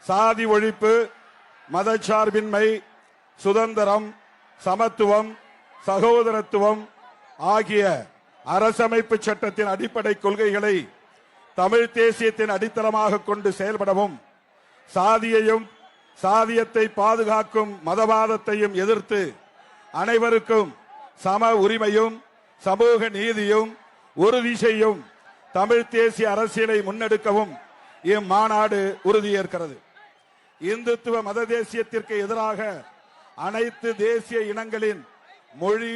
சாதி ஒழிப்பு, மதச்சார்பின்மை, சுதந்திரம், சமத்துவம், சகோதரத்துவம் ஆகிய அரசமைப்பு சட்டத்தின் அடிப்படை கொள்கைகளை தமிழ் தேசியத்தின் அடித்தளமாக கொண்டு செயல்படவும், சாதியையும் சாதியத்தை பாதுகாக்கும் மதவாதத்தையும் எதிர்த்து அனைவருக்கும் சம உரிமையும் சமூக நீதியும் உறுதி செய்யும் தமிழ் தேசிய அரசியலை முன்னெடுக்கவும் இம்மாநாடு உறுதியேற்கிறது. இந்துத்துவ மத தேசியத்திற்கு எதிராக அனைத்து தேசிய இனங்களின் மொழி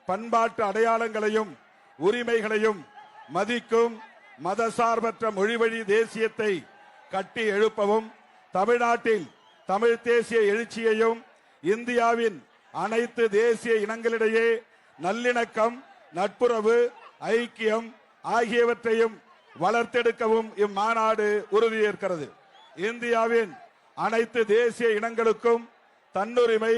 பண்பாட்டு அடையாளங்களையும் உரிமைகளையும் மதிக்கும் மதசார்பற்ற மொழிவழி தேசியத்தை கட்டி எழுப்பவும், தமிழ்நாட்டில் தமிழ் தேசிய எழுச்சியையும் இந்தியாவின் அனைத்து தேசிய இனங்களிடையே நல்லிணக்கம், நட்புறவு, ஐக்கியம் ஆகியவற்றையும் வளர்த்தெடுக்கவும் இம்மாநாடு உறுதியேற்கிறது. இந்தியாவின் அனைத்து தேசிய இனங்களுக்கும் தன்னுரிமை,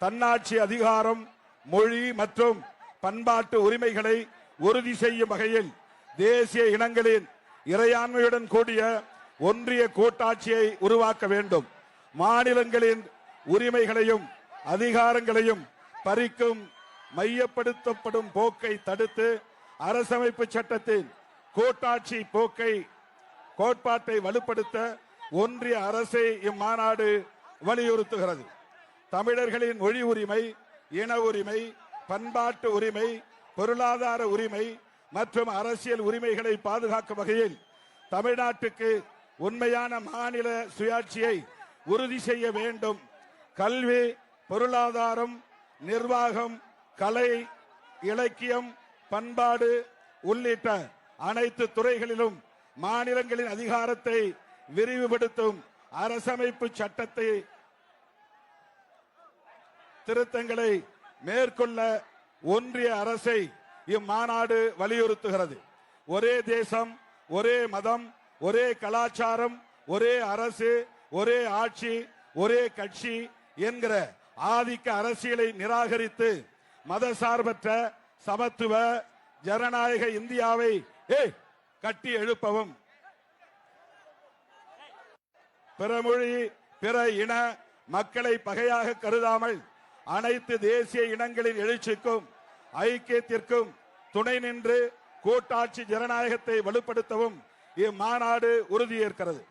தன்னாட்சி அதிகாரம், மொழி மற்றும் பண்பாட்டு உரிமைகளை உறுதி செய்யும் வகையில் தேசிய இனங்களின் இறையாண்மையுடன் கூடிய ஒன்றிய கூட்டாட்சியை உருவாக்க வேண்டும். மாநிலங்களின் உரிமைகளையும் அதிகாரங்களையும் பறிக்கும் மையப்படுத்தப்படும் போக்கை தடுத்து அரசமைப்பு சட்டத்தின் கூட்டாட்சி கோட்பாட்டை வலுப்படுத்த ஒன்றிய அரசை இம்மாநாடு வலியுறுத்துகிறது. தமிழர்களின் மொழி உரிமை, இன உரிமை, பண்பாட்டு உரிமை, பொருளாதார உரிமை மற்றும் அரசியல் உரிமைகளை பாதுகாக்கும் வகையில் தமிழ்நாட்டுக்கு உண்மையான மாநில சுயாட்சியை உறுதி செய்ய வேண்டும். கல்வி, பொருளாதாரம், நிர்வாகம், கலை, இலக்கியம், பண்பாடு உள்ளிட்ட அனைத்து துறைகளிலும் மாநிலங்களின் அதிகாரத்தை விரிவுபடுத்தும் அரசமைப்பு சட்டத்தை திருத்தங்களை மேற்கொள்ள ஒன்றிய அரசை இம்மாநாடு வலியுறுத்துகிறது. ஒரே தேசம், ஒரே மதம், ஒரே கலாச்சாரம், ஒரே அரசு, ஒரே ஆட்சி, ஒரே கட்சி என்கிற ஆதிக்க அரசியலை நிராகரித்து மதசார்பற்ற சமத்துவ ஜனநாயக இந்தியாவை கட்டி எழுப்பவும், பிற மொழி பிற இன மக்களை பகையாக கருதாமல் அனைத்து தேசிய இனங்களின் எழுச்சிக்கும் ஐக்கியத்திற்கும் துணை நின்று கூட்டாட்சி ஜனநாயகத்தை வலுப்படுத்தவும் இம்மாநாடு உறுதியேற்கிறது.